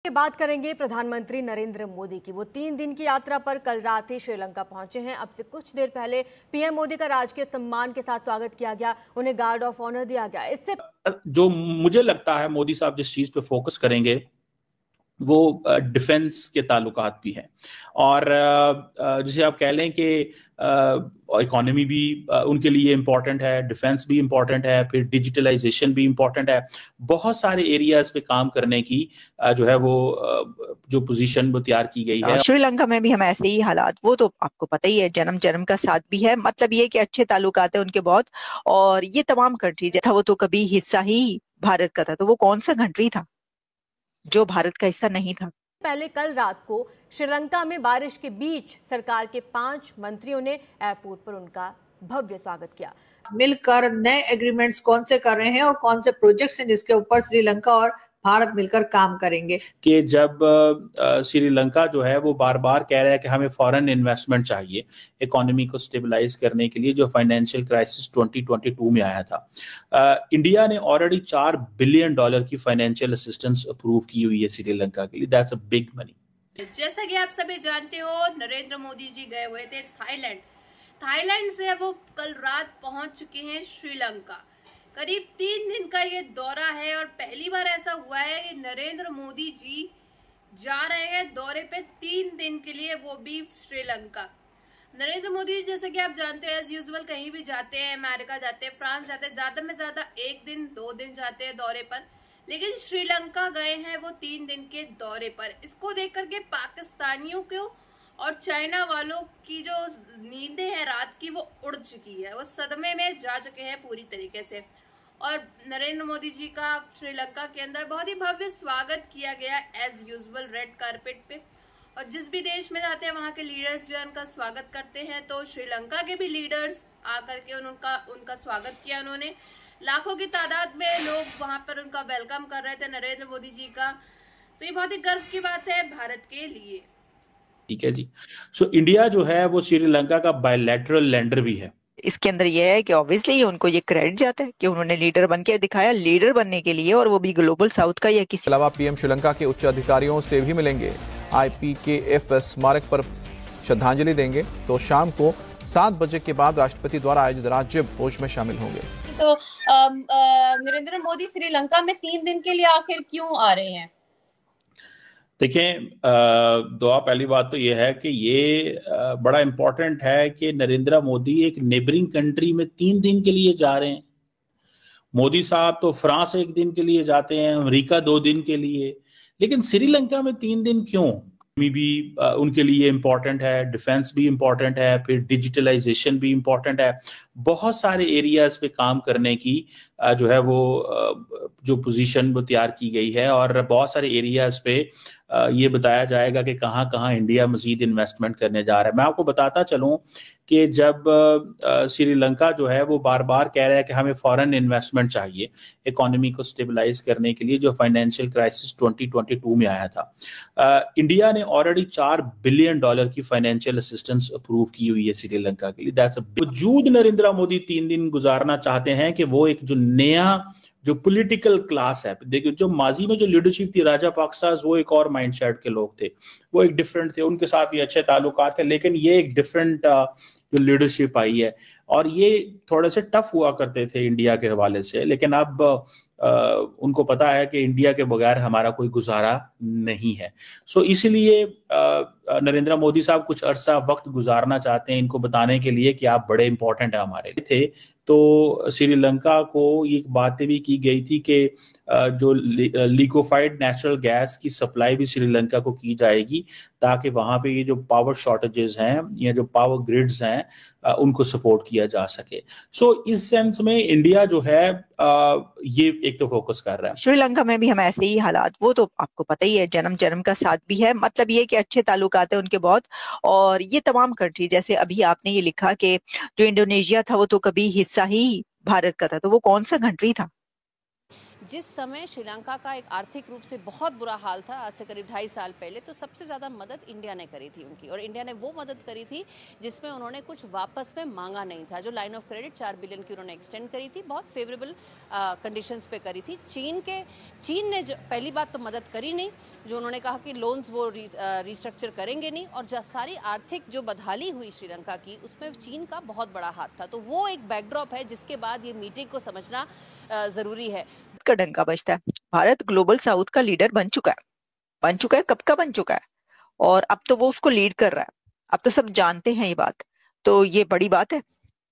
बात करेंगे प्रधानमंत्री नरेंद्र मोदी की। वो 3 दिन की यात्रा पर कल रात ही श्रीलंका पहुंचे हैं। अब से कुछ देर पहले पीएम मोदी का राजकीय सम्मान के साथ स्वागत किया गया, उन्हें गार्ड ऑफ ऑनर दिया गया। इससे जो मुझे लगता है मोदी साहब जिस चीज पे फोकस करेंगे वो डिफेंस के ताल्लुकात भी हैं और जिसे आप कह लें कि इकोनॉमी भी उनके लिए इम्पोर्टेंट है, डिफेंस भी इम्पोर्टेंट है, फिर डिजिटलाइजेशन भी इम्पोर्टेंट है। बहुत सारे एरियाज पे काम करने की जो है वो जो पोजीशन वो तैयार की गई है। श्रीलंका में भी हम ऐसे ही हालात, वो तो आपको पता ही है, जन्म जन्म का साथ भी है। मतलब ये कि अच्छे ताल्लुकात है उनके बहुत, और ये तमाम कंट्री था वो तो कभी हिस्सा ही भारत का था। तो वो कौन सा कंट्री था जो भारत का हिस्सा नहीं था? पहले कल रात को श्रीलंका में बारिश के बीच सरकार के 5 मंत्रियों ने एयरपोर्ट पर उनका भव्य स्वागत किया। मिलकर नए एग्रीमेंट्स कौन से कर रहे हैं और कौन से प्रोजेक्ट्स हैं जिसके ऊपर श्रीलंका और भारत मिलकर काम करेंगे। कि जब श्रीलंका जो है वो बार बार कह रहा है कि हमें फॉरेन इन्वेस्टमेंट चाहिए इकोनॉमी को स्टेबलाइज करने के लिए, जो फाइनेंशियल क्राइसिस 2022 में आया था। इंडिया ने ऑलरेडी $4 बिलियन की फाइनेंशियल असिस्टेंस अप्रूव की हुई है श्रीलंका के लिए। That's a big money. जैसा कि आप सभी जानते हो, नरेंद्र मोदी जी गए हुए थे थाईलैंड से वो कल रात पहुंच चुके हैं श्रीलंका। करीब 3 दिन का ये दौरा है और पहली बार ऐसा हुआ है कि नरेंद्र मोदी जी जा रहे हैं दौरे पे 3 दिन के लिए, वो भी श्रीलंका। नरेंद्र मोदी जैसे कि आप जानते हैं, एज यूजुअल कहीं भी जाते हैं, अमेरिका जाते हैं, फ्रांस जाते हैं, ज्यादा में ज्यादा 1 दिन 2 दिन जाते हैं दौरे पर, लेकिन श्रीलंका गए हैं वो 3 दिन के दौरे पर। इसको देख करके पाकिस्तानियों को और चाइना वालों की जो नींदें हैं रात की वो उड़ चुकी है, वो सदमे में जा चुके हैं पूरी तरीके से। और नरेंद्र मोदी जी का श्रीलंका के अंदर बहुत ही भव्य स्वागत किया गया एज यूजुअल रेड कारपेट पे। और जिस भी देश में जाते हैं वहाँ के लीडर्स जो है उनका स्वागत करते हैं, तो श्रीलंका के भी लीडर्स आकर के उनका स्वागत किया। उन्होंने लाखों की तादाद में लोग वहाँ पर उनका वेलकम कर रहे थे नरेंद्र मोदी जी का। तो ये बहुत ही गर्व की बात है भारत के लिए। ठीक है जी। सो इंडिया जो है वो श्रीलंका का बायलैटरल लैंडर भी है। इसके अंदर यह है कि ऑब्वियसली उनको ये क्रेडिट जाता है कि उन्होंने लीडर बन के दिखाया, लीडर बनने के लिए, और वो भी ग्लोबल साउथ का या किसी अलावा पीएम श्रीलंका के उच्च अधिकारियों से भी मिलेंगे। IPKF स्मारक पर श्रद्धांजलि देंगे। तो शाम को 7 बजे के बाद राष्ट्रपति द्वारा आयोजित राज्य भोज में शामिल होंगे। तो नरेंद्र मोदी श्रीलंका में 3 दिन के लिए आखिर क्यों आ रहे हैं? देखें, दुआ पहली बात तो ये है कि ये बड़ा इंपॉर्टेंट है कि नरेंद्र मोदी एक नेबरिंग कंट्री में 3 दिन के लिए जा रहे हैं। मोदी साहब तो फ्रांस 1 दिन के लिए जाते हैं, अमेरिका 2 दिन के लिए, लेकिन श्रीलंका में 3 दिन क्यों? भी उनके लिए इम्पोर्टेंट है, डिफेंस भी इम्पोर्टेंट है, फिर डिजिटलाइजेशन भी इम्पोर्टेंट है। बहुत सारे एरियाज पे काम करने की जो है वो जो पोजीशन वो तैयार की गई है और बहुत सारे एरियाज पे ये बताया जाएगा कि कहाँ कहाँ इंडिया मजीद इन्वेस्टमेंट करने जा रहा है। मैं आपको बताता चलूं कि जब श्रीलंका जो है वो बार बार कह रहा है कि हमें फॉरेन इन्वेस्टमेंट चाहिए इकोनॉमी को स्टेबलाइज करने के लिए, जो फाइनेंशियल क्राइसिस 2022 में आया था। इंडिया ने ऑलरेडी $4 बिलियन की फाइनेंशियल असिस्टेंस अप्रूव की हुई है श्रीलंका के लिए। दैट्स अ वजूद नरेंद्र मोदी 3 दिन गुजारना चाहते हैं कि वो एक जो नया जो पॉलिटिकल क्लास है, देखिए जो माजी में जो लीडरशिप थी राजा पाक्सास, वो एक और माइंडसेट के लोग थे, वो एक डिफरेंट थे, उनके साथ भी अच्छे ताल्लुकात थे, लेकिन ये एक डिफरेंट जो लीडरशिप आई है और ये थोड़े से टफ हुआ करते थे इंडिया के हवाले से, लेकिन अब उनको पता है कि इंडिया के बगैर हमारा कोई गुजारा नहीं है। सो इसलिए नरेंद्र मोदी साहब कुछ अरसा वक्त गुजारना चाहते हैं इनको बताने के लिए कि आप बड़े इंपॉर्टेंट हैं हमारे लिए थे। तो श्रीलंका को ये बातें भी की गई थी कि जो लिक्विफाइड नेचुरल गैस की सप्लाई भी श्रीलंका को की जाएगी ताकि वहां पे ये जो पावर शॉर्टेजेस हैं या जो पावर ग्रिड्स हैं उनको सपोर्ट किया जा सके। सो इस सेंस में इंडिया जो है ये एक तो फोकस कर रहा है। श्रीलंका में भी हम ऐसे ही हालात, वो तो आपको पता ही है, जन्म जन्म का साथ भी है। मतलब ये कि अच्छे ताल्लुकात है उनके बहुत, और ये तमाम कंट्री, जैसे अभी आपने ये लिखा कि जो इंडोनेशिया था वो तो कभी हिस्सा ही भारत का था। तो वो कौन सा कंट्री था? जिस समय श्रीलंका का एक आर्थिक रूप से बहुत बुरा हाल था, आज से करीब 2.5 साल पहले, तो सबसे ज़्यादा मदद इंडिया ने करी थी उनकी, और इंडिया ने वो मदद करी थी जिसमें उन्होंने कुछ वापस में मांगा नहीं था। जो लाइन ऑफ क्रेडिट 4 बिलियन की उन्होंने एक्सटेंड करी थी, बहुत फेवरेबल कंडीशंस पे करी थी। चीन ने जो पहली बात तो मदद करी नहीं, जो उन्होंने कहा कि लोन्स वो रिस्ट्रक्चर करेंगे नहीं, और सारी आर्थिक जो बदहाली हुई श्रीलंका की, उसमें चीन का बहुत बड़ा हाथ था। तो वो एक बैकड्रॉप है जिसके बाद ये मीटिंग को समझना जरूरी है। का डंका बजता है। भारत ग्लोबल साउथ का लीडर बन चुका है, कब का बन चुका है, और अब तो वो उसको लीड कर रहा है। अब तो सब जानते हैं ये बात, तो ये बड़ी बात है।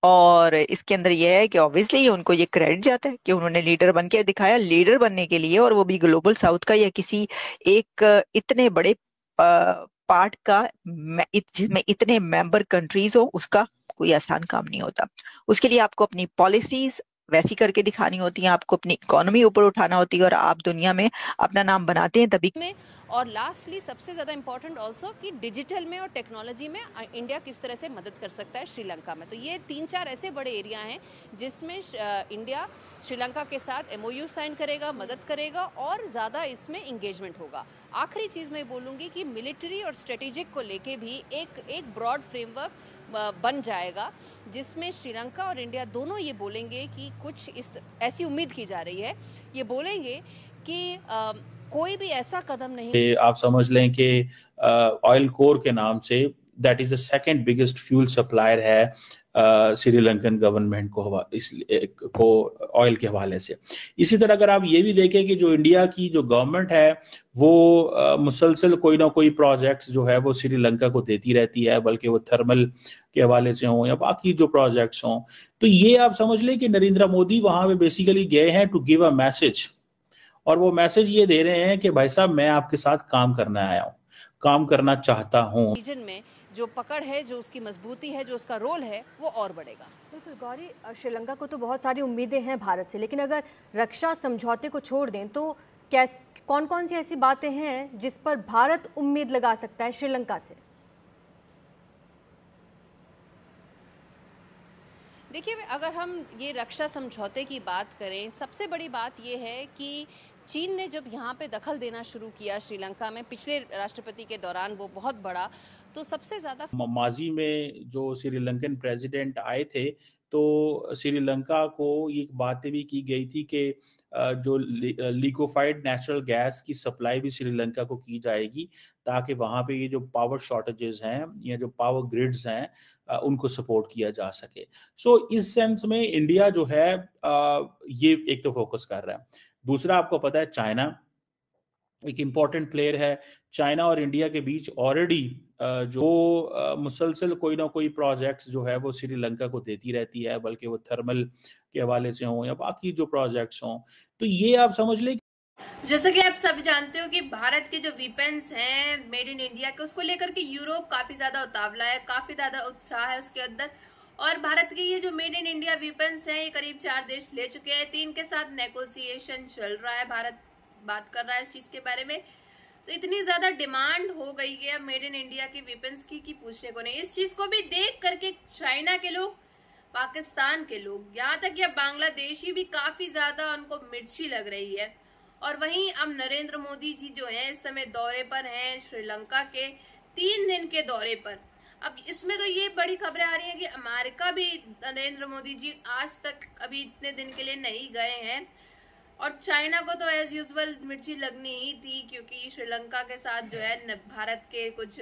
और इसके अंदर ये है कि ऑब्वियसली उनको ये क्रेडिट जाता है कि उन्होंने लीडर बन के दिखाया। लीडर बनने के लिए, और वो भी ग्लोबल साउथ का या किसी एक इतने बड़े पार्ट का, जिसमें इतने मेंबर कंट्रीज हो, उसका कोई आसान काम नहीं होता। उसके लिए आपको अपनी पॉलिसीज वैसी करके दिखानी होती है, आपको अपनी इकोनॉमी ऊपर उठाना होती है, और आप दुनिया में अपना नाम बनाते हैं तभी में। और लास्टली सबसे ज़्यादा इम्पोर्टेंट ऑल्सो कि डिजिटल में और टेक्नोलॉजी में इंडिया किस तरह से मदद कर सकता है श्रीलंका में। तो ये 3-4 ऐसे बड़े एरिया हैं जिसमें इंडिया श्रीलंका के साथ MOU साइन करेगा, मदद करेगा, और ज़्यादा इसमें इंगेजमेंट होगा। आखिरी चीज़ मैं बोलूँगी कि मिलिट्री और स्ट्रेटेजिक को लेके भी एक ब्रॉड फ्रेमवर्क बन जाएगा, जिसमें श्रीलंका और इंडिया दोनों ये बोलेंगे कि कुछ ऐसी उम्मीद की जा रही है, ये बोलेंगे कि कोई भी ऐसा कदम नहीं। आप समझ लें कि ऑयल कोर के नाम say that is the second biggest fuel supplier है श्रीलंकन गवर्नमेंट को ऑयल के हवाले से। इसी तरह अगर आप ये भी देखें कि जो इंडिया की जो गवर्नमेंट है वो मुसलसल कोई ना कोई प्रोजेक्ट्स जो है वो श्रीलंका को देती रहती है, बल्कि वो थर्मल के हवाले से हों या बाकी जो प्रोजेक्ट्स हों। तो ये आप समझ लें कि नरेंद्र मोदी वहां पे बेसिकली गए हैं टू गिव अ मैसेज, और वो मैसेज ये दे रहे हैं कि भाई साहब मैं आपके साथ काम करना आया हूँ, काम करना चाहता हूँ। रीजन में जो पकड़ है, जो उसकी मजबूती है, जो उसका रोल है, वो और बढ़ेगा। बिल्कुल गौरी, श्रीलंका को तो बहुत सारी उम्मीदें हैं भारत से, लेकिन अगर रक्षा समझौते को छोड़ दें तो कौन कौन सी ऐसी बातें हैं जिस पर भारत उम्मीद लगा सकता है श्रीलंका से? देखिए, अगर हम ये रक्षा समझौते की बात करें, सबसे बड़ी बात ये है कि चीन ने जब यहाँ पे दखल देना शुरू किया श्रीलंका में पिछले राष्ट्रपति के दौरान, वो बहुत बड़ा, तो सबसे ज़्यादा माजी में जो श्रीलंकन प्रेसिडेंट आए थे तो श्रीलंका को ये बातें भी की गई थी कि जो लिक्विफाइड नेचुरल गैस की सप्लाई भी श्रीलंका को की जाएगी, ताकि वहाँ पे ये जो पावर शॉर्टेजेस हैं या जो पावर ग्रिड्स हैं उनको सपोर्ट किया जा सके। सो इस सेंस में इंडिया जो है ये एक तो फोकस कर रहा है। दूसरा, आपको पता है चाइना एक इम्पॉर्टेंट प्लेयर है। चाइना और इंडिया के बीच ऑलरेडी जो मुसलसल कोई ना कोई प्रोजेक्ट्स जो है वो श्रीलंका को देती रहती है, बल्कि वो थर्मल के हवाले से हों या बाकी जो प्रोजेक्ट्स हों। तो ये आप समझ लें, जैसा कि आप सब जानते हो कि भारत के जो वेपन्स हैं मेड इन इंडिया के, उसको लेकर के यूरोप काफी ज्यादा उतावला है, काफी ज्यादा उत्साह है उसके अंदर। और भारत के ये जो मेड इन इंडिया वेपन्स हैं, ये करीब 4 देश ले चुके हैं। 3 के साथ नेगोशिएशन चल रहा है, भारत बात कर रहा है इस चीज के बारे में। तो इतनी ज्यादा डिमांड हो गई है मेड इन इंडिया के वेपन्स की कि पूछने को नहीं। इस चीज को भी देख करके चाइना के लोग, पाकिस्तान के लोग, यहाँ तक कि बांग्लादेशी भी काफी ज्यादा उनको मिर्ची लग रही है। और वहीं अब नरेंद्र मोदी जी जो है इस समय दौरे पर हैं, श्रीलंका के 3 दिन के दौरे पर। अब इसमें तो ये बड़ी खबरें आ रही हैं कि अमेरिका भी नरेंद्र मोदी जी आज तक अभी इतने दिन के लिए नहीं गए हैं। और चाइना को तो एज यूजुअल मिर्ची लगनी ही थी, क्योंकि श्रीलंका के साथ जो है भारत के कुछ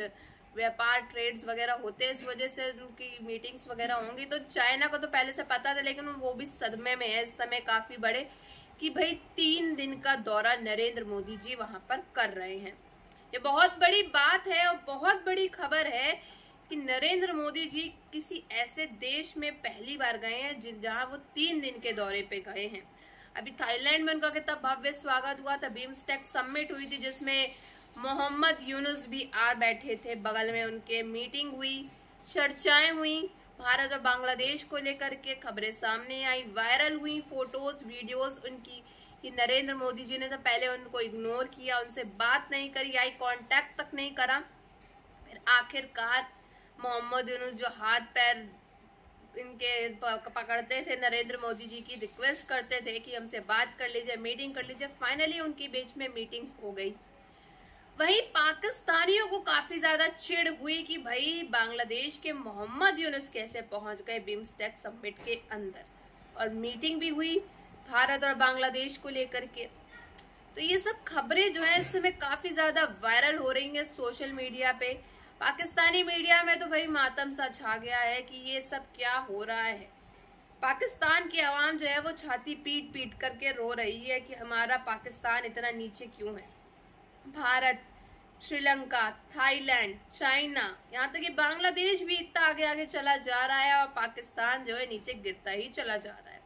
व्यापार ट्रेड्स वगैरह होते हैं, इस वजह से उनकी मीटिंग्स वगैरह होंगी। तो चाइना को तो पहले से पता था, लेकिन वो भी सदमे में है इस समय काफी बड़े कि भाई 3 दिन का दौरा नरेंद्र मोदी जी वहां पर कर रहे हैं। ये बहुत बड़ी बात है और बहुत बड़ी खबर है कि नरेंद्र मोदी जी किसी ऐसे देश में पहली बार गए हैं जहां वो 3 दिन के दौरे पे गए हैं। अभी थाईलैंड में उनका कितना भव्य स्वागत हुआ था, बिम्स्टेक समिट हुई थी जिसमें मोहम्मद यूनुस भी आ बैठे थे, बगल में उनके मीटिंग हुई, चर्चाएं हुई, भारत और बांग्लादेश को लेकर के खबरें सामने आई, वायरल हुई फोटोज वीडियोस उनकी कि नरेंद्र मोदी जी ने तो पहले उनको इग्नोर किया, उनसे बात नहीं करी, आई कांटेक्ट तक नहीं करा। फिर आखिरकार मोहम्मद यूनुस जो हाथ पैर इनके पकड़ते थे, नरेंद्र मोदी जी की रिक्वेस्ट करते थे कि हमसे बात कर लीजिए, मीटिंग कर लीजिए। फाइनली उनके बीच में मीटिंग हो गई। वहीं पाकिस्तानियों को काफी ज्यादा चिढ़ हुई कि भाई बांग्लादेश के मोहम्मद यूनुस कैसे पहुंच गए बिम्स्टेक समिट के अंदर, और मीटिंग भी हुई भारत और बांग्लादेश को लेकर के। तो ये सब खबरें जो है इस समय काफी ज्यादा वायरल हो रही हैं सोशल मीडिया पे। पाकिस्तानी मीडिया में तो भाई मातम सा छा गया है कि ये सब क्या हो रहा है। पाकिस्तान की आवाम जो है वो छाती पीट पीट करके रो रही है कि हमारा पाकिस्तान इतना नीचे क्यों है। भारत, श्रीलंका, थाईलैंड, चाइना, यहाँ तक कि बांग्लादेश भी इतना आगे आगे चला जा रहा है और पाकिस्तान जो है नीचे गिरता ही चला जा रहा है।